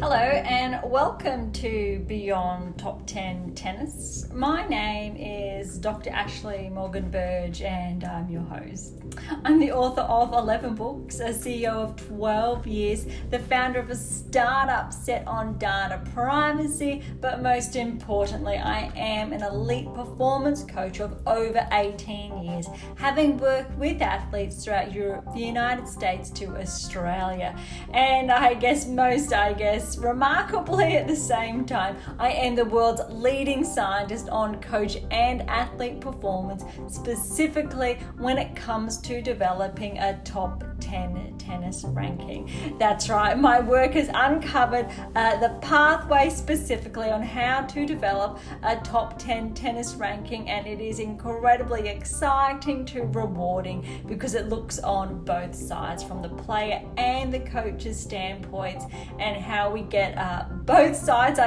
Hello and welcome to Beyond Top 10 Tennis. My name is Dr. Ashley Morgan Berge and I'm your host. I'm the author of 11 books, a CEO of 12 years, the founder of a startup set on data privacy, but most importantly, I am an elite performance coach of over 18 years, having worked with athletes throughout Europe, the United States to Australia. And remarkably at the same time, I am the world's leading scientist on coach and athlete performance, specifically when it comes to developing a top 10 tennis ranking. That's right, my work has uncovered the pathway specifically on how to develop a top 10 tennis ranking, and it is incredibly exciting to rewarding because it looks on both sides, from the player and the coach's standpoints, and how we get both sides,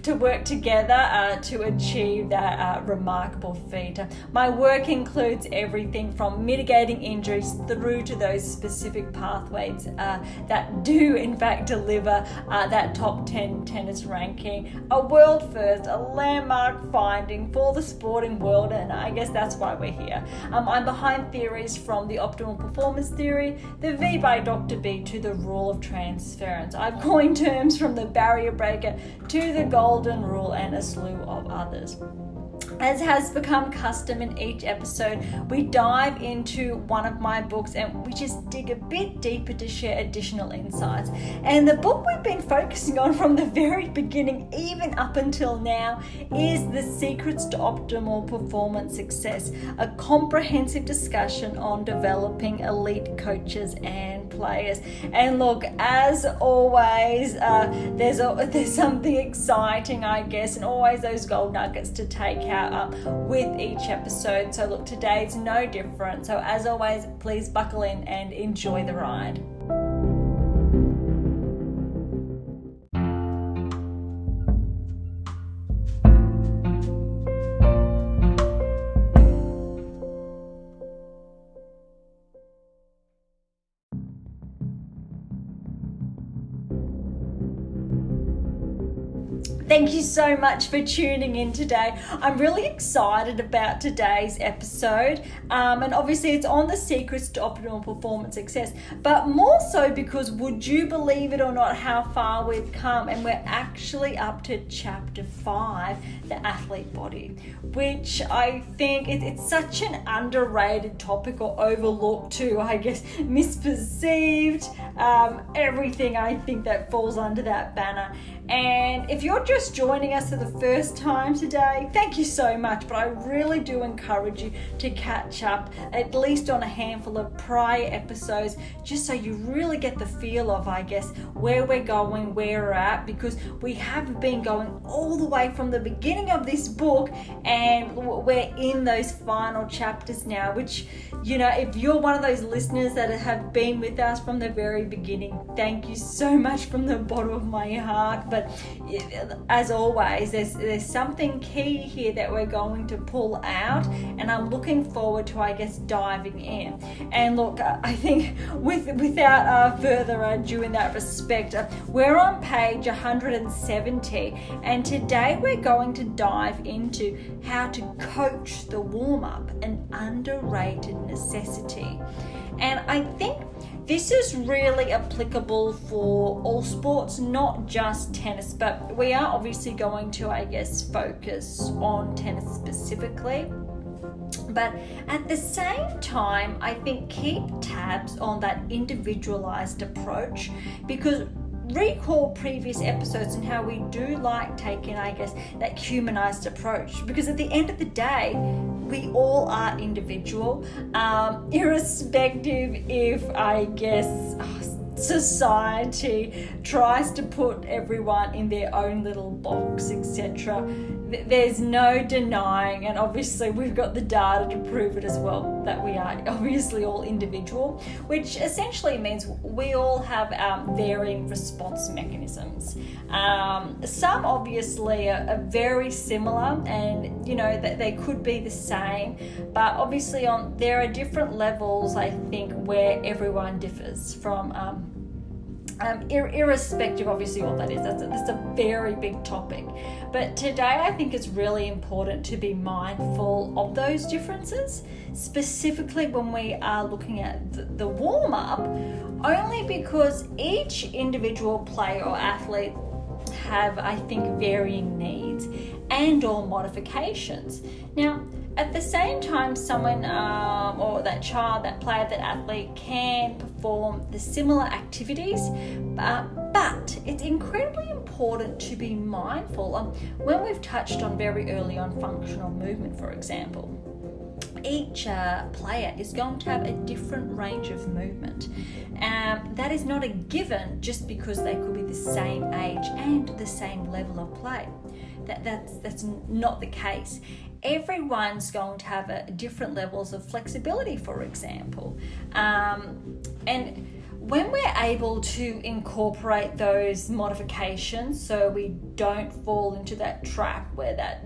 to work together to achieve that remarkable feat. My work includes everything from mitigating injuries through to those specific pathways that do in fact deliver that top 10 tennis ranking, a world first, a landmark finding for the sporting world, and I guess that's why we're here. I'm behind theories from the optimal performance theory, the V by Dr. B, to the rule of transference. I've coined terms from the barrier breaker to the golden rule and a slew of others. As has become custom in each episode, we dive into one of my books and we just dig a bit deeper to share additional insights. And the book we've been focusing on from the very beginning, even up until now, is The Secrets to Optimal Performance Success, a comprehensive discussion on developing elite coaches and players. And look, as always, there's something exciting, and always those gold nuggets to take out with each episode. So look, today's no different. So as always, please buckle in and enjoy the ride. Thank you so much for tuning in today. I'm really excited about today's episode, and obviously it's on the secrets to optimal performance success, but more so because, would you believe it or not, how far we've come, and we're actually up to chapter 5, the athlete body, which I think it's such an underrated topic, or overlooked too, misperceived, everything I think that falls under that banner. And if you're just joining us for the first time today, thank you so much, but I really do encourage you to catch up at least on a handful of prior episodes, just so you really get the feel of, where we're going, where we're at, because we have been going all the way from the beginning of this book, and we're in those final chapters now, which, if you're one of those listeners that have been with us from the very beginning, thank you so much from the bottom of my heart. But as always, there's something key here that we're going to pull out, and I'm looking forward to, diving in. And look, I think without further ado in that respect, we're on page 170, and today we're going to dive into how to coach the warm-up, an underrated necessity. And I think this is really applicable for all sports, not just tennis, but we are obviously going to, focus on tennis specifically. But at the same time, I think keep tabs on that individualized approach, because recall previous episodes and how we do like taking, that humanized approach, because at the end of the day, we all are individual, irrespective if, society tries to put everyone in their own little box, etc. There's no denying, and obviously we've got the data to prove it as well, that we are obviously all individual, which essentially means we all have varying response mechanisms. Some obviously are very similar, and that they could be the same, but obviously there are different levels, I think, where everyone differs from irrespective, obviously, what that is. That's a very big topic. But today I think it's really important to be mindful of those differences, specifically when we are looking at the warm-up, only because each individual player or athlete have, I think, varying needs and or modifications. Now, at the same time, someone or that child, that player, that athlete can perform the similar activities, but it's incredibly important to be mindful when we've touched on very early on functional movement, for example. Each player is going to have a different range of movement. That is not a given just because they could be the same age and the same level of play. That's not the case. Everyone's going to have different levels of flexibility, for example. And when we're able to incorporate those modifications so we don't fall into that trap where that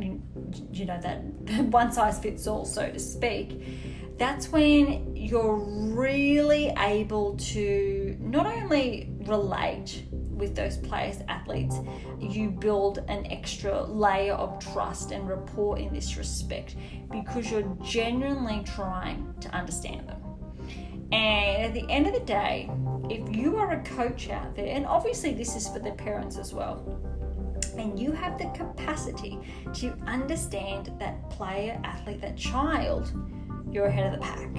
one size fits all, so to speak, that's when you're really able to not only relate with those players, athletes, you build an extra layer of trust and rapport in this respect because you're genuinely trying to understand them. And at the end of the day, if you are a coach out there, and obviously this is for the parents as well, and you have the capacity to understand that player, athlete, that child, you're ahead of the pack.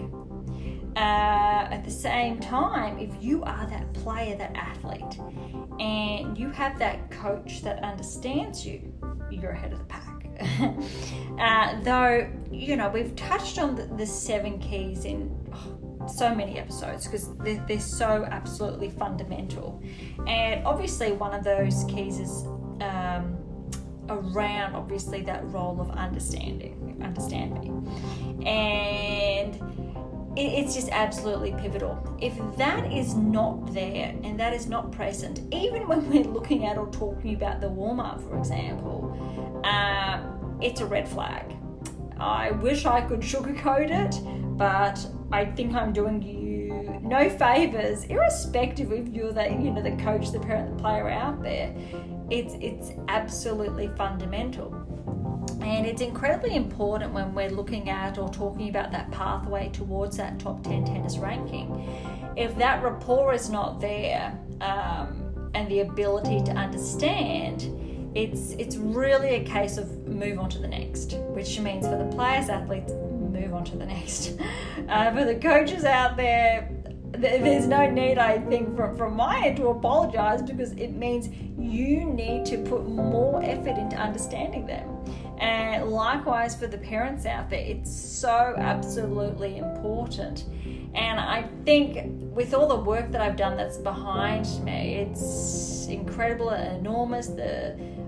At the same time, if you are that player, that athlete, and you have that coach that understands you, you're ahead of the pack. Though, we've touched on the 7 keys in so many episodes because they're so absolutely fundamental. And obviously one of those keys is around, obviously, that role of understand me. And it's just absolutely pivotal. If that is not there and that is not present, even when we're looking at or talking about the warm-up, for example, it's a red flag. I wish I could sugarcoat it, but I think I'm doing you no favors, irrespective if you're the coach, the parent, the player out there. It's absolutely fundamental. And it's incredibly important when we're looking at or talking about that pathway towards that top 10 tennis ranking. If that rapport is not there, and the ability to understand, it's really a case of move on to the next, which means for the players, athletes, move on to the next. For the coaches out there, there's no need, I think, from my end to apologize, because it means you need to put more effort into understanding them. And likewise for the parents out there, it's so absolutely important. And I think with all the work that I've done that's behind me, it's incredible and enormous.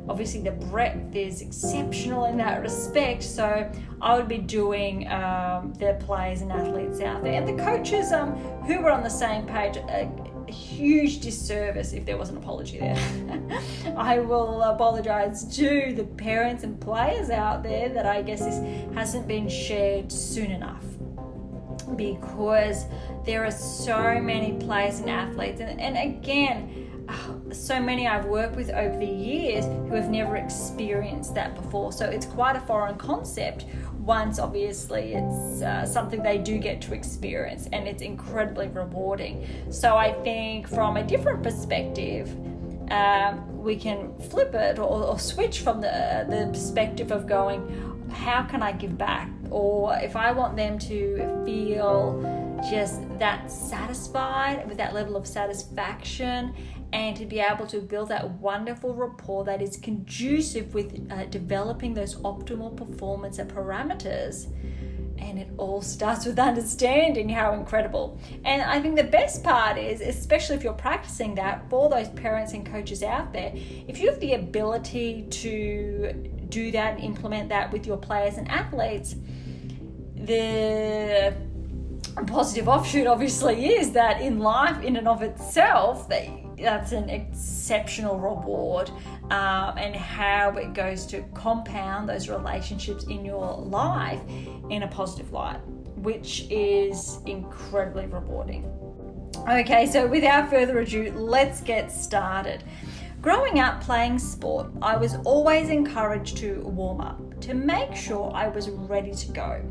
Obviously the breadth is exceptional in that respect. So I would be doing the players and athletes out there and the coaches who were on the same page a huge disservice if there was an apology there. I will apologize to the parents and players out there that I guess this hasn't been shared soon enough, because there are so many players and athletes and again, so many I've worked with over the years who have never experienced that before. So it's quite a foreign concept once obviously it's something they do get to experience, and it's incredibly rewarding. So I think from a different perspective, we can flip it or switch from the perspective of going, how can I give back? Or if I want them to feel just that satisfied with that level of satisfaction and to be able to build that wonderful rapport that is conducive with developing those optimal performance and parameters. And it all starts with understanding how incredible. And I think the best part is, especially if you're practicing that, for those parents and coaches out there, if you have the ability to do that and implement that with your players and athletes, the positive offshoot obviously is that in life, in and of itself, that's an exceptional reward, and how it goes to compound those relationships in your life in a positive light, which is incredibly rewarding. Okay, so without further ado, let's get started. Growing up playing sport, I was always encouraged to warm up to make sure I was ready to go.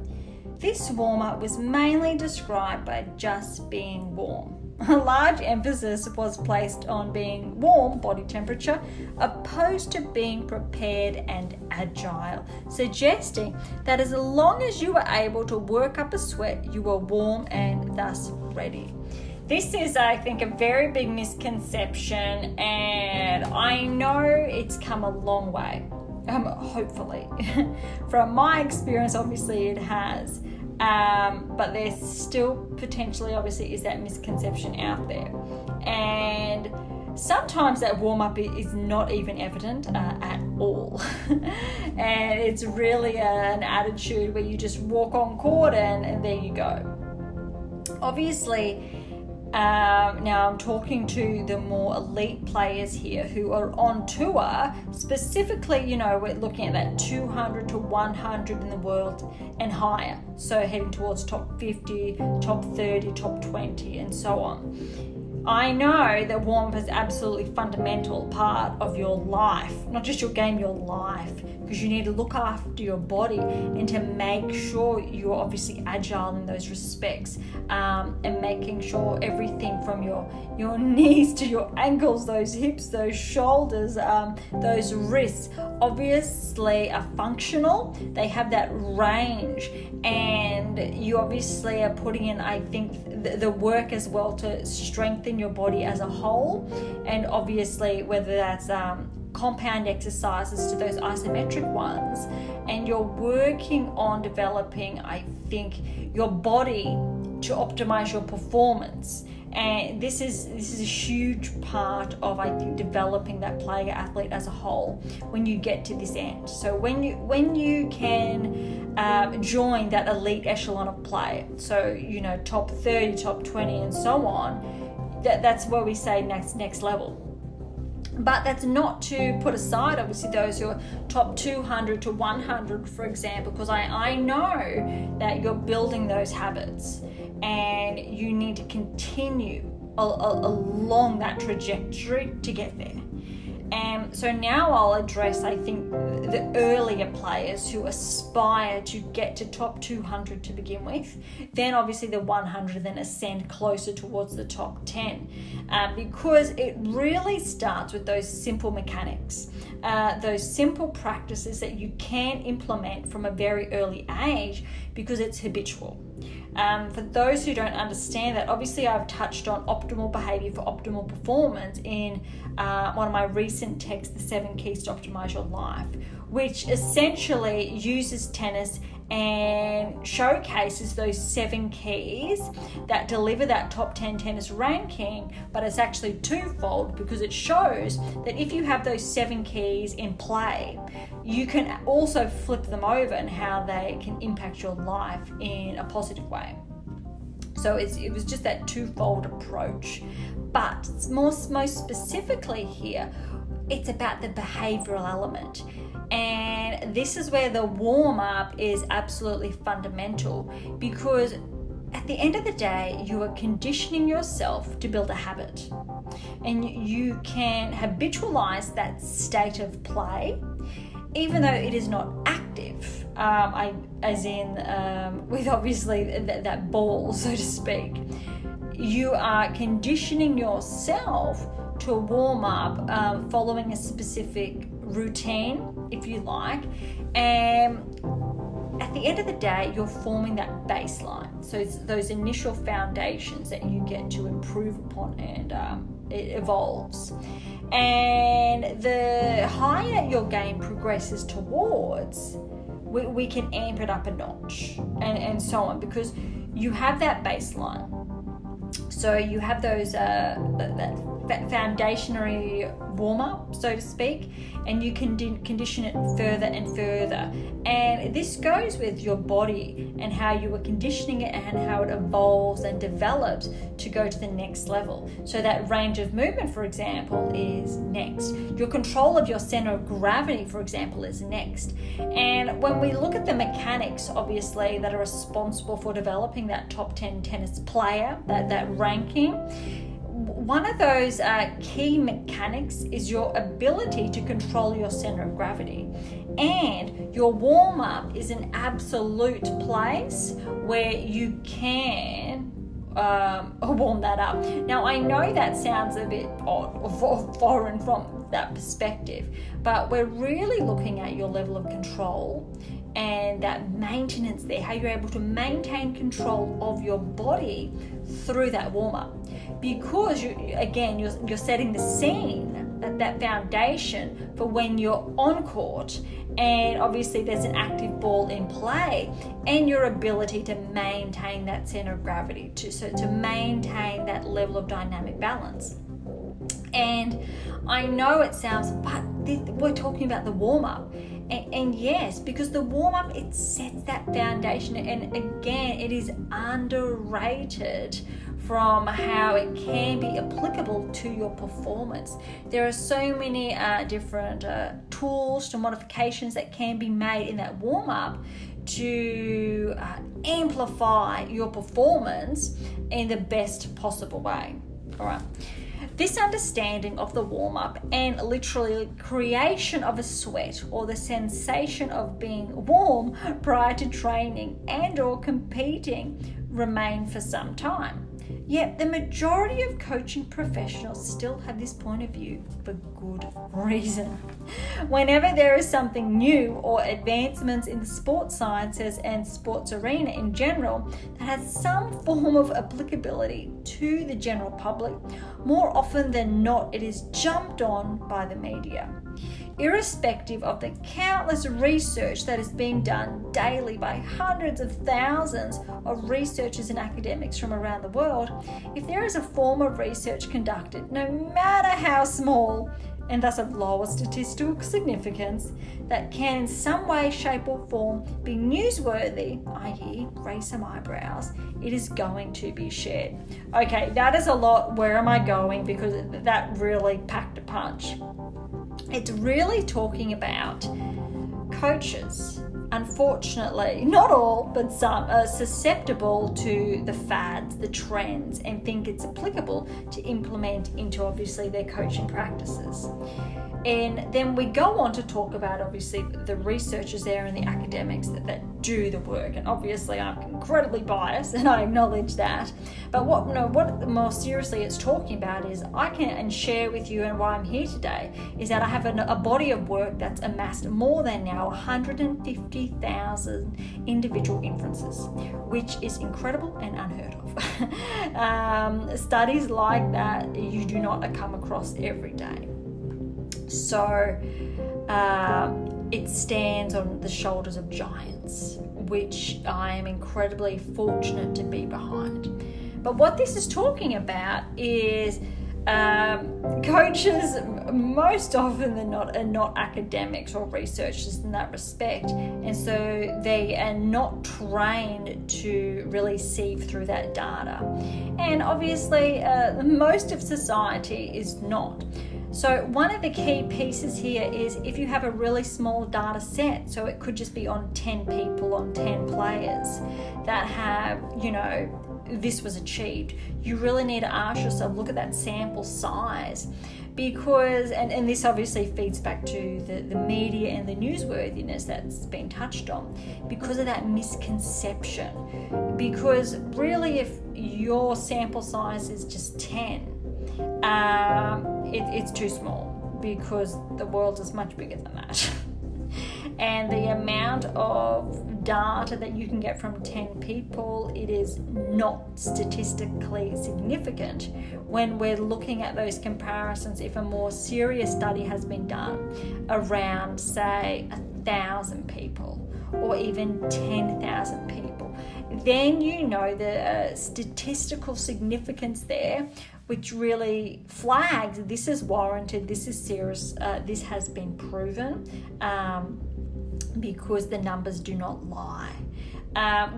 This warm up was mainly described by just being warm. A large emphasis was placed on being warm, body temperature, opposed to being prepared and agile, suggesting that as long as you were able to work up a sweat, you were warm and thus ready. This is, I think, a very big misconception, and I know it's come a long way, hopefully. From my experience, obviously it has. But there's still potentially, obviously, is that misconception out there. And sometimes that warm-up is not even evident at all. And it's really an attitude where you just walk on court and there you go. Obviously, now I'm talking to the more elite players here who are on tour. Specifically, we're looking at that 200 to 100 in the world and higher. So heading towards top 50, top 30, top 20, and so on. I know that warm-up is absolutely fundamental part of your life, not just your game, your life, because you need to look after your body and to make sure you're obviously agile in those respects, and making sure everything from your knees to your ankles, those hips, those shoulders, those wrists, obviously are functional. They have that range, and you obviously are putting in, I think, the work as well to strengthen your body as a whole. And obviously whether that's compound exercises to those isometric ones, and you're working on developing, I think, your body to optimize your performance. And this is a huge part of, I think, developing that player athlete as a whole when you get to this end. So when you can join that elite echelon of play, so top 30, top 20, and so on, that's where we say next level. But that's not to put aside, obviously, those who are top 200 to 100, for example, because I know that you're building those habits and you need to continue along that trajectory to get there. And so now I'll address, I think, the earlier players who aspire to get to top 200 to begin with, then obviously the 100, then ascend closer towards the top 10, because it really starts with those simple mechanics, those simple practices that you can implement from a very early age because it's habitual. For those who don't understand that, obviously I've touched on optimal behavior for optimal performance in one of my recent texts, The 7 Keys to Optimize Your Life, which essentially uses tennis and showcases those 7 keys that deliver that top 10 tennis ranking. But it's actually twofold, because it shows that if you have those 7 keys in play, you can also flip them over and how they can impact your life in a positive way. So it was just that twofold approach. But most specifically here, it's about the behavioral element. And this is where the warm-up is absolutely fundamental, because at the end of the day, you are conditioning yourself to build a habit. And you can habitualize that state of play, even though it is not active, with obviously that ball, so to speak. You are conditioning yourself to warm up following a specific routine, if you like, and at the end of the day, you're forming that baseline. So it's those initial foundations that you get to improve upon, and it evolves. And the higher your game progresses towards, we can amp it up a notch, and so on, because you have that baseline. So you have those that foundationary warm-up, so to speak, and you can condition it further and further. And this goes with your body and how you are conditioning it and how it evolves and develops to go to the next level. So that range of movement, for example, is next. Your control of your center of gravity, for example, is next. And when we look at the mechanics, obviously, that are responsible for developing that top 10 tennis player, that ranking, one of those key mechanics is your ability to control your center of gravity. And your warm-up is an absolute place where you can warm that up. Now, I know that sounds a bit odd or foreign from that perspective, but we're really looking at your level of control and that maintenance there, how you're able to maintain control of your body through that warm-up. Because you're setting the scene, that foundation for when you're on court, and obviously there's an active ball in play, and your ability to maintain that center of gravity, to maintain that level of dynamic balance. And I know it sounds, but we're talking about the warm-up. And yes, because the warm-up, it sets that foundation, and again, it is underrated from how it can be applicable to your performance. There are so many different tools to modifications that can be made in that warm-up to amplify your performance in the best possible way. All right. This understanding of the warm-up and literally creation of a sweat, or the sensation of being warm prior to training and or competing, remain for some time. Yet the majority of coaching professionals still have this point of view for good reason. Whenever there is something new or advancements in the sports sciences and sports arena in general that has some form of applicability to the general public, more often than not, it is jumped on by the media. Irrespective of the countless research that is being done daily by hundreds of thousands of researchers and academics from around the world, if there is a form of research conducted, no matter how small, and thus of lower statistical significance, that can in some way, shape or form be newsworthy, i.e. raise some eyebrows, it is going to be shared. Okay, that is a lot. Where am I going? Because that really packed a punch. It's really talking about coaches, unfortunately, not all, but some are susceptible to the fads, the trends, and think it's applicable to implement into obviously their coaching practices. And then we go on to talk about obviously the researchers there and the academics that do the work. And obviously I'm incredibly biased and I acknowledge that. But what more seriously it's talking about is I can share with you, and why I'm here today is that I have a body of work that's amassed more than now 150,000 individual inferences, which is incredible and unheard of. Studies like that you do not come across every day. So it stands on the shoulders of giants, which I am incredibly fortunate to be behind. But what this is talking about is coaches, most often than not, are not academics or researchers in that respect, and so they are not trained to really sieve through that data. And obviously most of society is not. So one of the key pieces here is if you have a really small data set, so it could just be on 10 people, on 10 players that have, this was achieved, you really need to ask yourself, look at that sample size, because, and this obviously feeds back to the media and the newsworthiness that's been touched on, because of that misconception. Because really, if your sample size is just 10, it's too small, because the world is much bigger than that. And the amount of data that you can get from 10 people, it is not statistically significant when we're looking at those comparisons. If a more serious study has been done around, say, 1,000 people or even 10,000 people, then you know the statistical significance there, which really flags this is warranted, this is serious, this has been proven, because the numbers do not lie.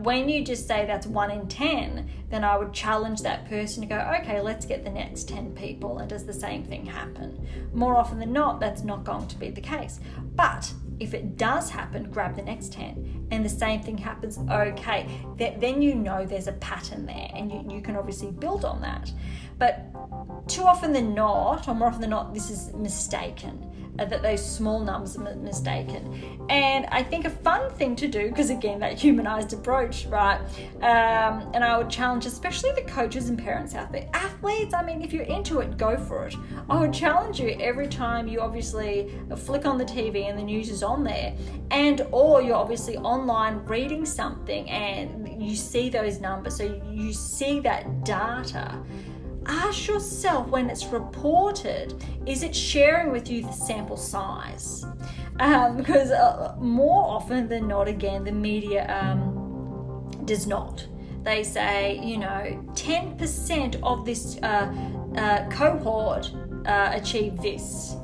When you just say that's 1 in 10, then I would challenge that person to go, okay, let's get the next 10 people, and does the same thing happen? More often than not, that's not going to be the case. But if it does happen, grab the next 10 and the same thing happens, okay, then you know there's a pattern there, and you can obviously build on that. But too often than not, or more often than not, this is mistaken. That those small numbers are mistaken. And I think a fun thing to do, because again, that humanized approach, right? And I would challenge especially the coaches and parents out there. Athletes, I mean, if you're into it, go for it. I would challenge you every time you obviously flick on the TV and the news is on there, and or you're obviously online reading something and you see those numbers, so you see that data. Ask yourself when it's reported, is it sharing with you the sample size? Because more often than not, again, the media does not. They say, 10% of this cohort achieved this.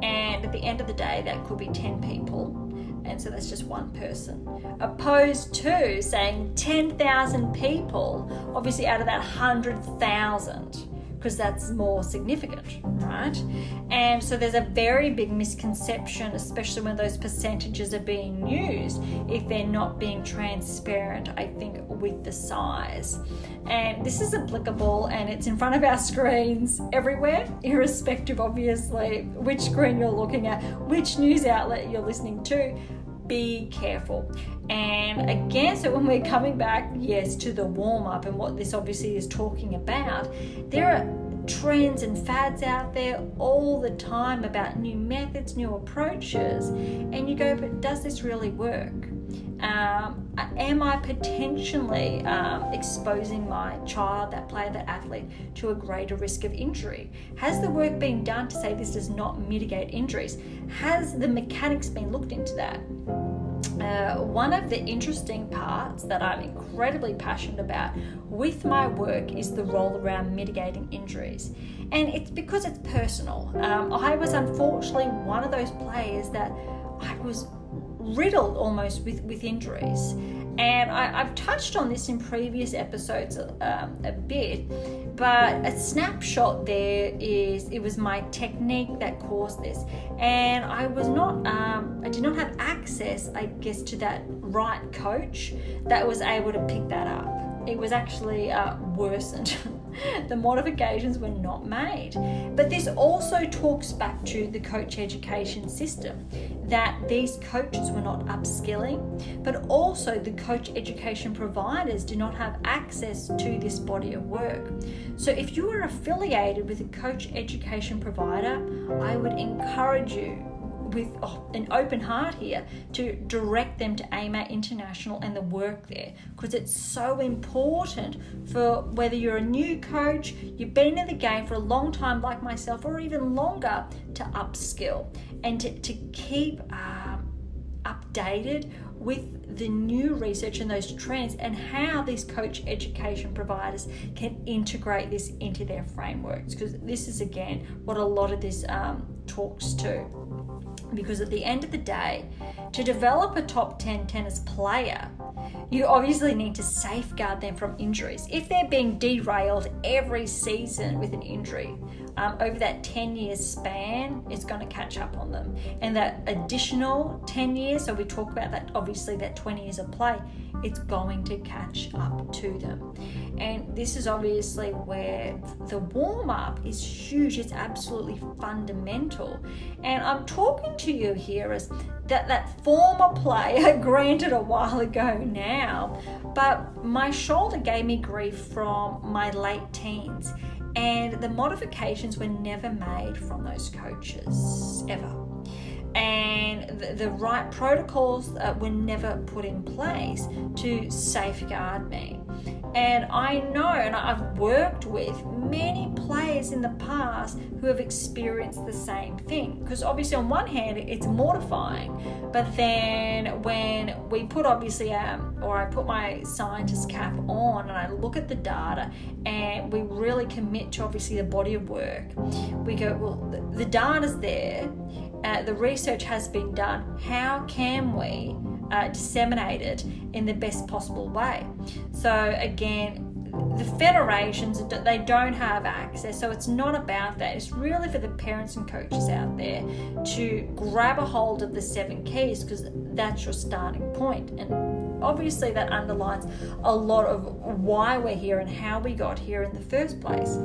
And at the end of the day, that could be 10 people. And so that's just one person. Opposed to saying 10,000 people, obviously out of that 100,000, because that's more significant, right? And so there's a very big misconception, especially when those percentages are being used, if they're not being transparent, I think, with the size. And this is applicable, and it's in front of our screens everywhere, irrespective, obviously, which screen you're looking at, which news outlet you're listening to. Be careful. And again, so when we're coming back, yes, to the warm-up and what this obviously is talking about, there are trends and fads out there all the time about new methods, new approaches, and you go, but does this really work? Am I potentially exposing my child, that player, that athlete, to a greater risk of injury? Has the work been done to say this does not mitigate injuries? Has the mechanics been looked into that? One of the interesting parts that I'm incredibly passionate about with my work is the role around mitigating injuries. And it's because it's personal. I was unfortunately one of those players that I was riddled almost with injuries. And I've touched on this in previous episodes a bit, but a snapshot there is it was my technique that caused this. And I was not, I did not have access, I guess, to that right coach that was able to pick that up. It was actually worsened. The modifications were not made. But this also talks back to the coach education system, that these coaches were not upskilling, but also the coach education providers do not have access to this body of work. So if you are affiliated with a coach education provider, I would encourage you with an open heart here to direct them to AMAT International and the work there, because it's so important for whether you're a new coach, you've been in the game for a long time like myself, or even longer, to upskill and to keep updated with the new research and those trends and how these coach education providers can integrate this into their frameworks, because this is again what a lot of this talks to. Because at the end of the day, to develop a top 10 tennis player, you obviously need to safeguard them from injuries. If they're being derailed every season with an injury, over that 10-year span, it's going to catch up on them. And that additional 10 years, so we talk about that, obviously that 20 years of play, it's going to catch up to them. And this is obviously where the warm-up is huge. It's absolutely fundamental. And I'm talking to you here as that former player, granted a while ago now, but my shoulder gave me grief from my late teens. And the modifications were never made from those coaches, ever. And the right protocols were never put in place to safeguard me. And I know, and I've worked with many players in the past who have experienced the same thing. Because obviously on one hand it's mortifying, but then when we put I put my scientist cap on and I look at the data and we really commit to obviously the body of work, we go, well, the data's there, the research has been done, how can we disseminate it in the best possible way? So again, the federations, they don't have access, so it's not about that. It's really for the parents and coaches out there to grab a hold of the 7 keys, because that's your starting point. And obviously that underlines a lot of why we're here and how we got here in the first place.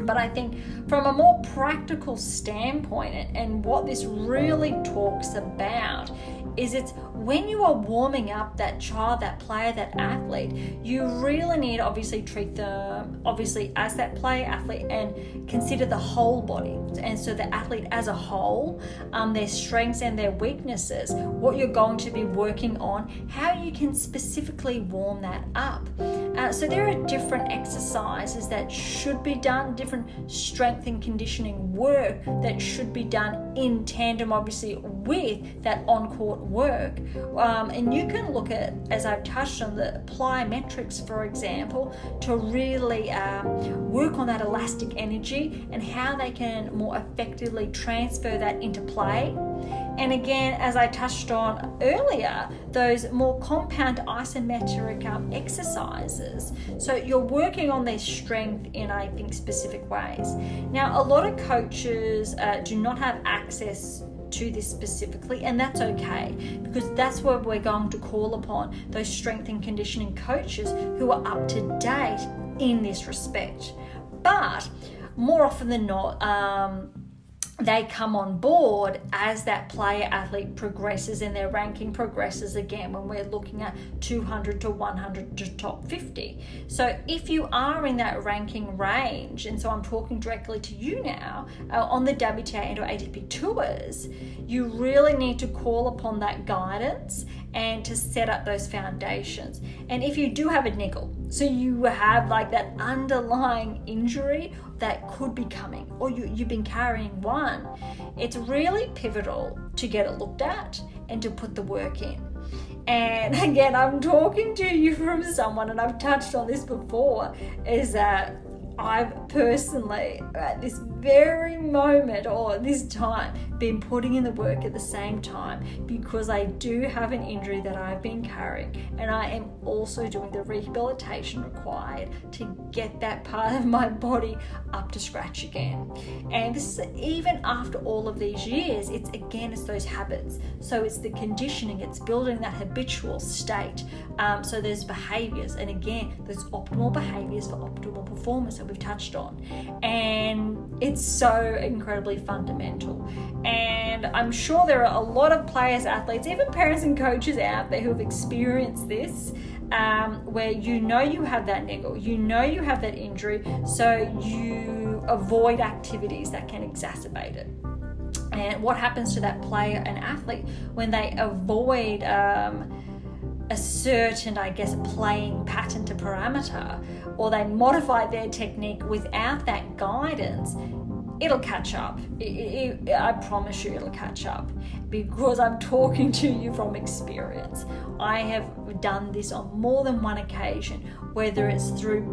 But I think from a more practical standpoint, and what this really talks about is it's when you are warming up that child, that player, that athlete, you really need to obviously treat them obviously as that player, athlete, and consider the whole body. And so the athlete as a whole, their strengths and their weaknesses, what you're going to be working on, how you can specifically warm that up. So there are different exercises that should be done, different strength and conditioning work that should be done in tandem obviously with that on-court work. And you can look at, as I've touched on, the plyometrics, for example, to really work on that elastic energy and how they can more effectively transfer that into play. And again, as I touched on earlier, those more compound isometric exercises. So you're working on their strength in, I think, specific ways. Now, a lot of coaches do not have access to this specifically, and that's okay, because that's where we're going to call upon those strength and conditioning coaches who are up to date in this respect. But more often than not, they come on board as that player athlete progresses and their ranking progresses, again when we're looking at 200 to 100 to top 50. So if you are in that ranking range, and so I'm talking directly to you now, on the WTA and or ATP tours, you really need to call upon that guidance and to set up those foundations. And if you do have a niggle, so you have like that underlying injury that could be coming, or you've been carrying one, it's really pivotal to get it looked at and to put the work in. And again, I'm talking to you from someone, and I've touched on this before, is that I've personally, at this very moment or this time, been putting in the work at the same time, because I do have an injury that I've been carrying, and I am also doing the rehabilitation required to get that part of my body up to scratch again. And this is even after all of these years, it's those habits. So it's the conditioning, it's building that habitual state. So there's behaviors, and again, there's optimal behaviors for optimal performance that we've touched on. And it's so incredibly fundamental. And I'm sure there are a lot of players, athletes, even parents and coaches out there who have experienced this, where you have that niggle, you have that injury, so you avoid activities that can exacerbate it. And what happens to that player and athlete when they avoid a certain, playing pattern to parameter, or they modify their technique without that guidance? It'll catch up. I promise you it'll catch up, because I'm talking to you from experience. I have done this on more than one occasion, whether it's through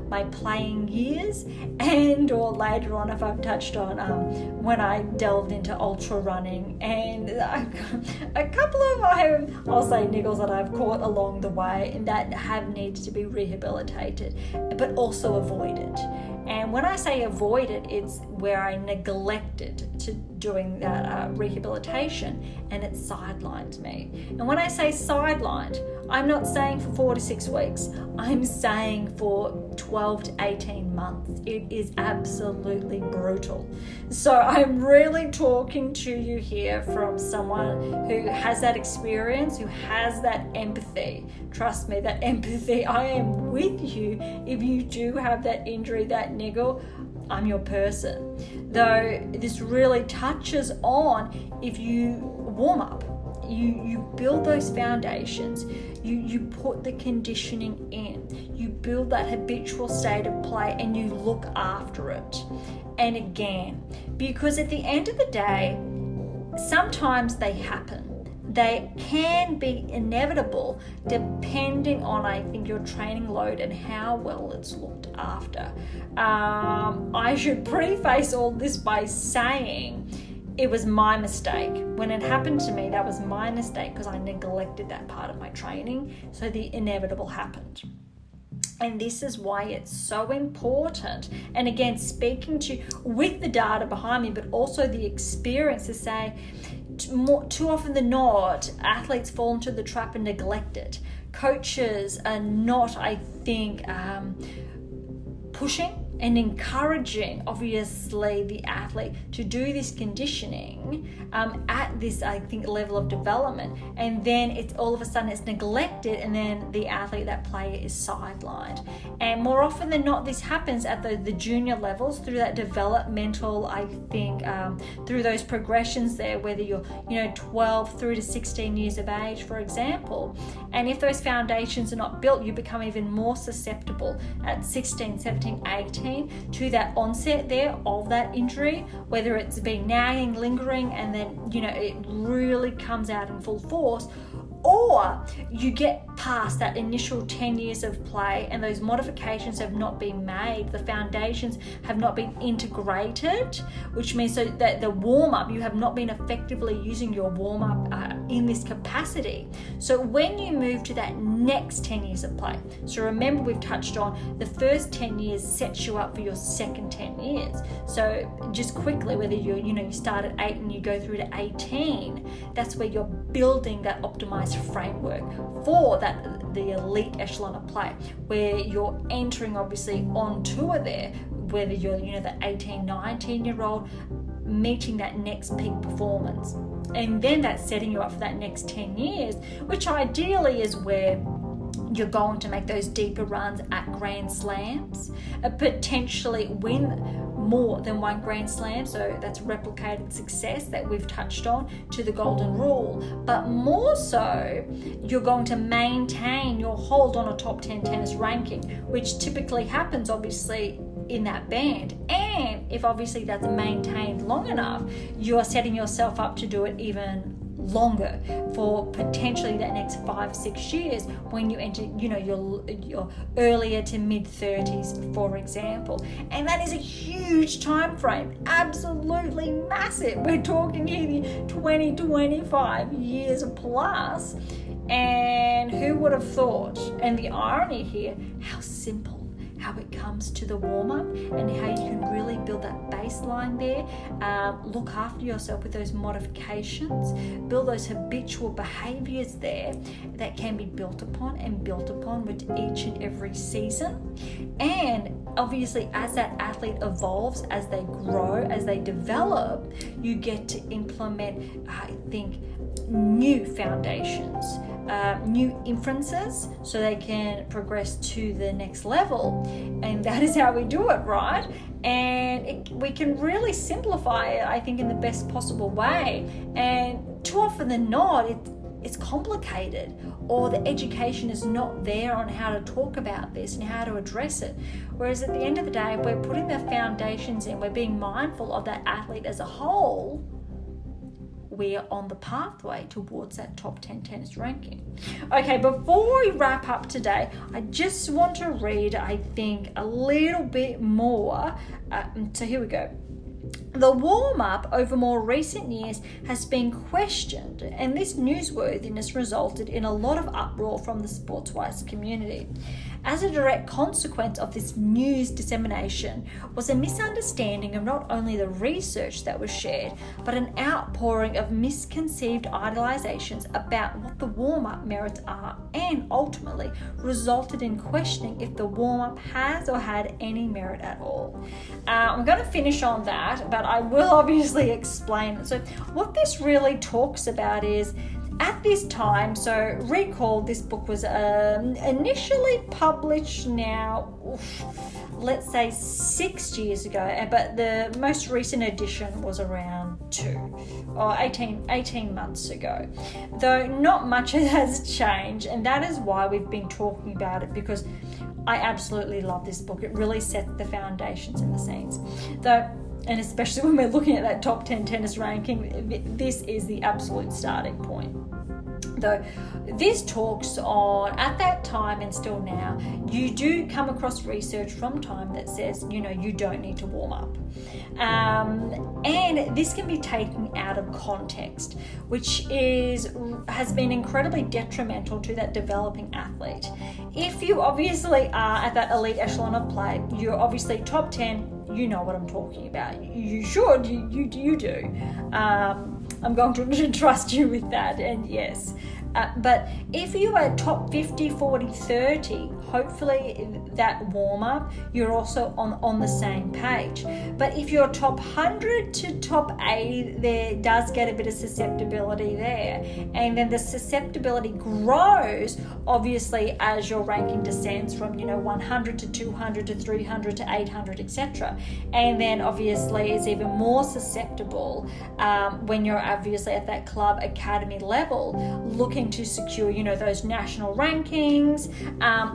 my playing years and or later on, if I've touched on when I delved into ultra running, and a couple of I'll say niggles that I've caught along the way and that have needed to be rehabilitated, but also avoided. And when I say avoided, it's where I neglected to doing that rehabilitation, and it sidelined me. And when I say sidelined, I'm not saying for 4 to 6 weeks. I'm saying for 12 to 18 months. It is absolutely brutal. So I'm really talking to you here from someone who has that experience, who has that empathy. Trust me, that empathy, I am with you. If you do have that injury, that niggle, I'm your person. Though this really touches on if you warm up. you build those foundations, you put the conditioning in, you build that habitual state of play, and you look after it. And again, because at the end of the day, sometimes they happen. They can be inevitable depending on, I think, your training load and how well it's looked after. I should preface all this by saying it was my mistake. When it happened to me, that was my mistake because I neglected that part of my training. So the inevitable happened. And this is why it's so important. And again, speaking to with the data behind me, but also the experience to say, too often than not, athletes fall into the trap and neglect it. Coaches are not, I think, pushing and encouraging, obviously, the athlete to do this conditioning at this, I think, level of development. And then it's all of a sudden it's neglected, and then the athlete, that player, is sidelined. And more often than not, this happens at the junior levels through that developmental, I think, through those progressions there, whether you're 12 through to 16 years of age, for example. And if those foundations are not built, you become even more susceptible at 16, 17, 18 to that onset there of that injury, whether it's been nagging, lingering, and then it really comes out in full force, or you get past that initial 10 years of play and those modifications have not been made, the foundations have not been integrated, which means so that the warm-up, you have not been effectively using your warm-up in this capacity. So when you move to that next 10 years of play, so remember we've touched on the first 10 years sets you up for your second 10 years. So just quickly, whether you start at 8 and you go through to 18, that's where you're building that optimized framework for the elite echelon of play, where you're entering obviously on tour there, whether you're the 18, 19-year-old meeting that next peak performance. And then that's setting you up for that next 10 years, which ideally is where you're going to make those deeper runs at Grand Slams, potentially win more than one Grand Slam, so that's replicated success that we've touched on to the golden rule. But more so, you're going to maintain your hold on a top 10 tennis ranking, which typically happens obviously in that band. And if obviously that's maintained long enough, you're setting yourself up to do it even longer for potentially that next 5-6 years when you enter your earlier to mid 30s, for example. And that is a huge time frame, absolutely massive. We're talking here 20-25 years plus. And who would have thought? And the irony here, how simple, how it comes to the warm-up and how you can really build that baseline there, look after yourself with those modifications, build those habitual behaviors there that can be built upon with each and every season. And obviously as that athlete evolves, as they grow, as they develop, you get to implement, I think, new foundations, new inferences, so they can progress to the next level. And that is how we do it, right? And we can really simplify it, I think, in the best possible way. And too often than not, it's complicated, or the education is not there on how to talk about this and how to address it. Whereas at the end of the day, if we're putting the foundations in, we're being mindful of that athlete as a whole, we're on the pathway towards that top 10 tennis ranking. Okay, before we wrap up today, I just want to read, I think, a little bit more. So here we go. The warm-up over more recent years has been questioned, and this newsworthiness resulted in a lot of uproar from the sports-wise community. As a direct consequence of this news dissemination was a misunderstanding of not only the research that was shared, but an outpouring of misconceived idealizations about what the warm-up merits are, and ultimately resulted in questioning if the warm-up has or had any merit at all. I'm going to finish on that, but I will obviously explain it. So what this really talks about is at this time, so recall this book was initially published now, let's say 6 years ago, but the most recent edition was around 18 months ago. Though not much has changed, and that is why we've been talking about it, because I absolutely love this book. It really sets the foundations and the scenes. And especially when we're looking at that top 10 tennis ranking, this is the absolute starting point. Though this talks on, at that time and still now, you do come across research from time that says, you don't need to warm up. And this can be taken out of context, which has been incredibly detrimental to that developing athlete. If you obviously are at that elite echelon of play, you're obviously top 10, you know what I'm talking about. You should, you do. I'm going to trust you with that, and yes. But if you are top 50, 40, 30, hopefully that warm-up, you're also on the same page. But if you're top 100 to top 80, there does get a bit of susceptibility there. And then the susceptibility grows, obviously, as your ranking descends from, 100 to 200 to 300 to 800, etc. And then, obviously, it's even more susceptible when you're obviously at that club academy level, looking to secure, those national rankings,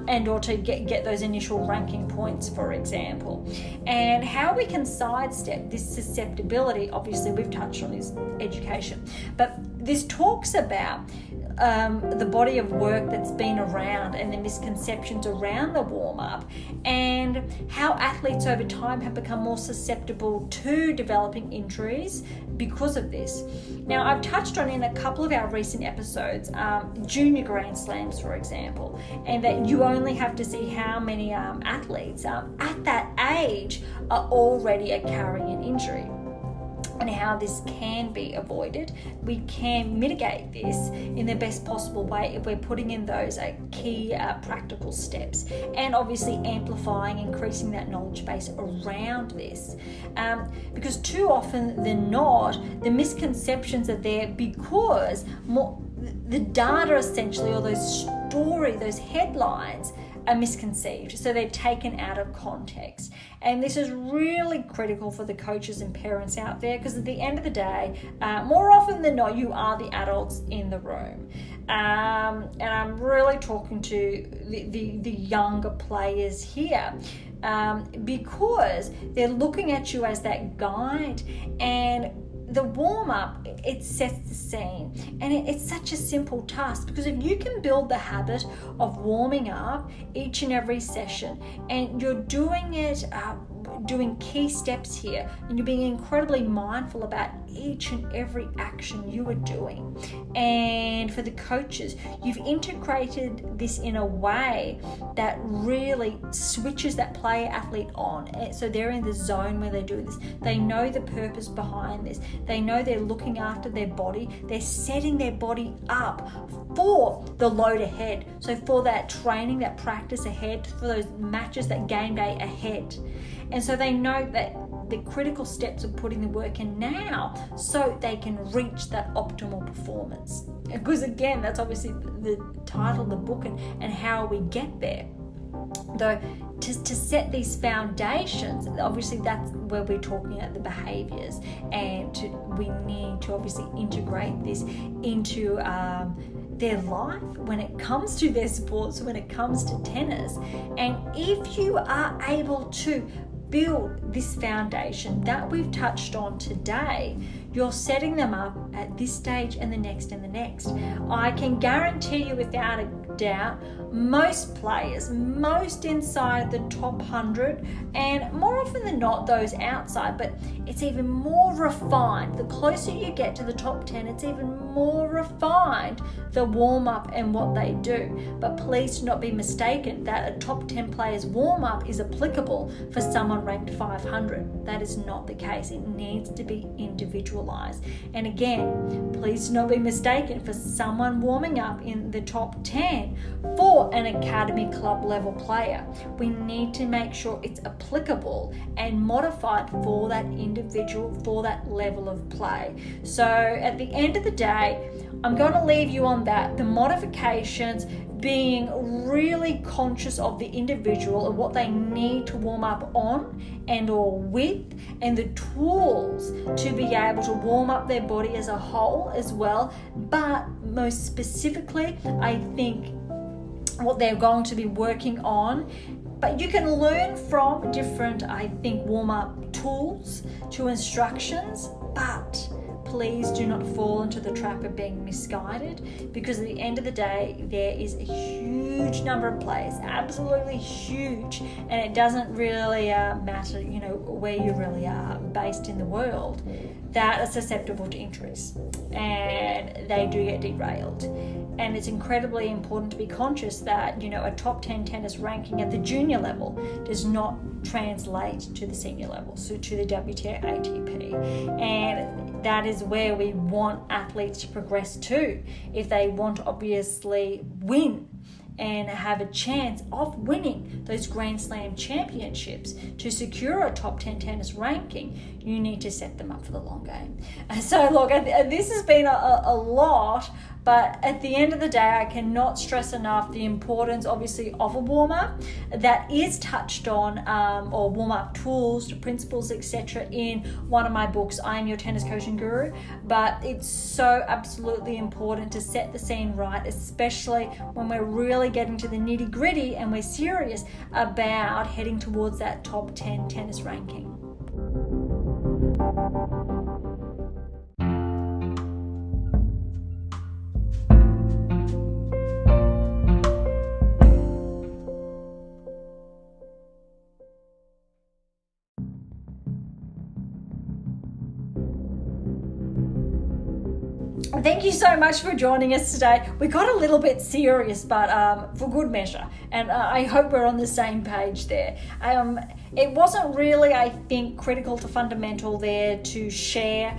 and or to get those initial ranking points, for example. And how we can sidestep this susceptibility, obviously we've touched on, is education. But this talks about the body of work that's been around and the misconceptions around the warm-up, and how athletes over time have become more susceptible to developing injuries because of this. Now, I've touched on in a couple of our recent episodes, junior Grand Slams, for example, and that you only have to see how many athletes at that age are already carrying an injury, and how this can be avoided. We can mitigate this in the best possible way if we're putting in those key practical steps, and obviously amplifying, increasing that knowledge base around this. Because too often than not, the misconceptions are there because the data essentially, or those headlines, are misconceived, so they're taken out of context. And this is really critical for the coaches and parents out there, because at the end of the day, more often than not, you are the adults in the room. And I'm really talking to the younger players here, because they're looking at you as that guide, and the warm-up, it sets the scene, and it's such a simple task, because if you can build the habit of warming up each and every session, and you're doing it, doing key steps here, and you're being incredibly mindful about each and every action you are doing. And for the coaches, you've integrated this in a way that really switches that player athlete on, so they're in the zone where they're doing this. They know the purpose behind this. They know they're looking after their body. They're setting their body up for the load ahead, so for that training, that practice ahead, for those matches, that game day ahead. And so they know that the critical steps of putting the work in now, so they can reach that optimal performance. Because again, that's obviously the title of the book, and how we get there. Though to set these foundations, obviously that's where we're talking about the behaviors, and we need to obviously integrate this into their life when it comes to their sports, when it comes to tennis. And if you are able to build this foundation that we've touched on today, you're setting them up at this stage and the next and the next. I can guarantee you without a doubt, most players, most inside the top 100, and more often than not those outside, but it's even more refined. The closer you get to the top 10, it's even more refined, the warm-up and what they do. But please do not be mistaken that a top 10 player's warm-up is applicable for someone ranked 500. That is not the case. It needs to be individualized. And again, please do not be mistaken, for someone warming up in the top 10 for an academy club level player, we need to make sure it's applicable and modified for that individual, for that level of play. So at the end of the day, I'm going to leave you on that. The modifications, being really conscious of the individual and what they need to warm up on and or with, and the tools to be able to warm up their body as a whole as well. But most specifically, I think what they're going to be working on. But you can learn from different, I think, warm-up tools to instructions, but please do not fall into the trap of being misguided, because at the end of the day, there is a huge number of players, absolutely huge, and it doesn't really matter, where you really are based in the world, that are susceptible to injuries, and they do get derailed. And it's incredibly important to be conscious that, a top 10 tennis ranking at the junior level does not translate to the senior level, so to the WTA ATP. And that is where we want athletes to progress to if they want to obviously win and have a chance of winning those Grand Slam championships. To secure a top 10 tennis ranking, you need to set them up for the long game. So look, this has been a lot, but at the end of the day, I cannot stress enough the importance, obviously, of a warm-up that is touched on, or warm-up tools, principles, etc. in one of my books, I Am Your Tennis Coaching Guru. But it's so absolutely important to set the scene right, especially when we're really getting to the nitty-gritty and we're serious about heading towards that top 10 tennis ranking. Thank you so much for joining us today. We got a little bit serious, but for good measure, and I hope we're on the same page there. It wasn't really, I think, critical to fundamental there to share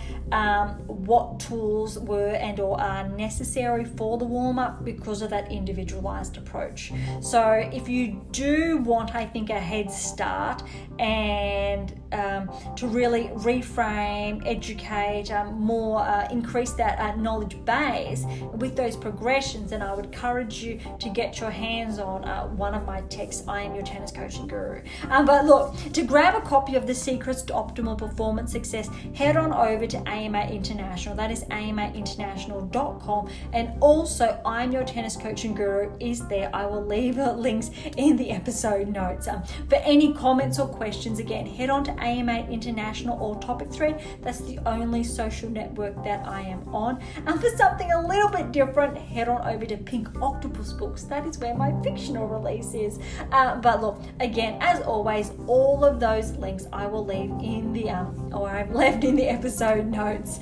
what tools were and or are necessary for the warm-up because of that individualized approach. So if you do want, I think, a head start and to really reframe, educate, increase that knowledge base with those progressions, then I would encourage you to get your hands on one of my texts, I Am Your Tennis Coaching Guru. But look, to grab a copy of The Secrets to Optimal Performance Success, head on over to AMA International. That is amainternational.com. And also, I Am Your Tennis Coaching Guru is there. I will leave links in the episode notes. For any comments or questions, again, head on to AMA International or Topic Thread. That's the only social network that I am on. And for something a little bit different, head on over to Pink Octopus Books. That is where my fictional release is. But look, again, as always, all of those links I will leave in the I've left in the episode notes.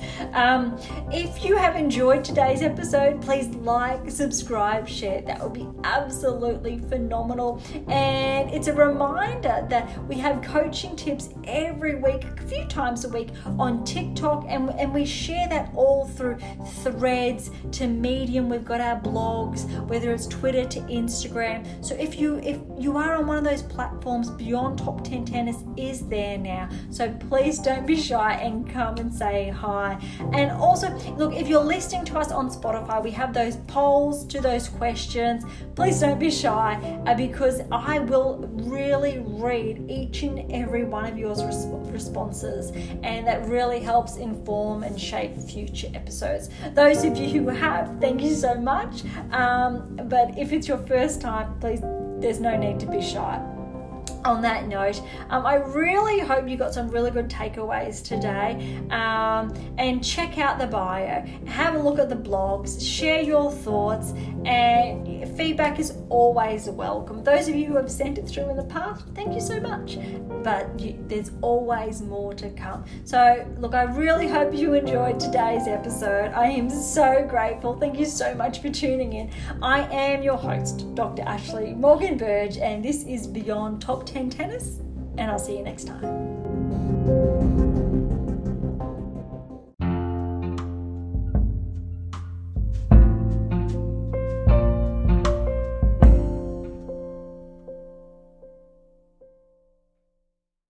If you have enjoyed today's episode, please like, subscribe, share. That would be absolutely phenomenal. And it's a reminder that we have coaching tips every week, a few times a week on TikTok, and we share that all through threads to Medium. We've got our blogs, whether it's Twitter to Instagram. So if you are on one of those platforms, Beyond Top 10 Tennis is there now. So please don't be shy and come and say hi. And also, look, if you're listening to us on Spotify, we have those polls to those questions. Please don't be shy, because I will really read each and every one of your responses, and that really helps inform and shape future episodes. Those of you who have, thank you so much. But if it's your first time, please, there's no need to be shy. On that note, I really hope you got some really good takeaways today, and check out the bio, have a look at the blogs, share your thoughts, and feedback is always welcome. Those of you who have sent it through in the past, thank you so much, but there's always more to come. So look, I really hope you enjoyed today's episode. I am so grateful. Thank you so much for tuning in. I am your host, Dr. Ashley Morgan Berge, and this is Beyond Top 10 Tennis, and I'll see you next time.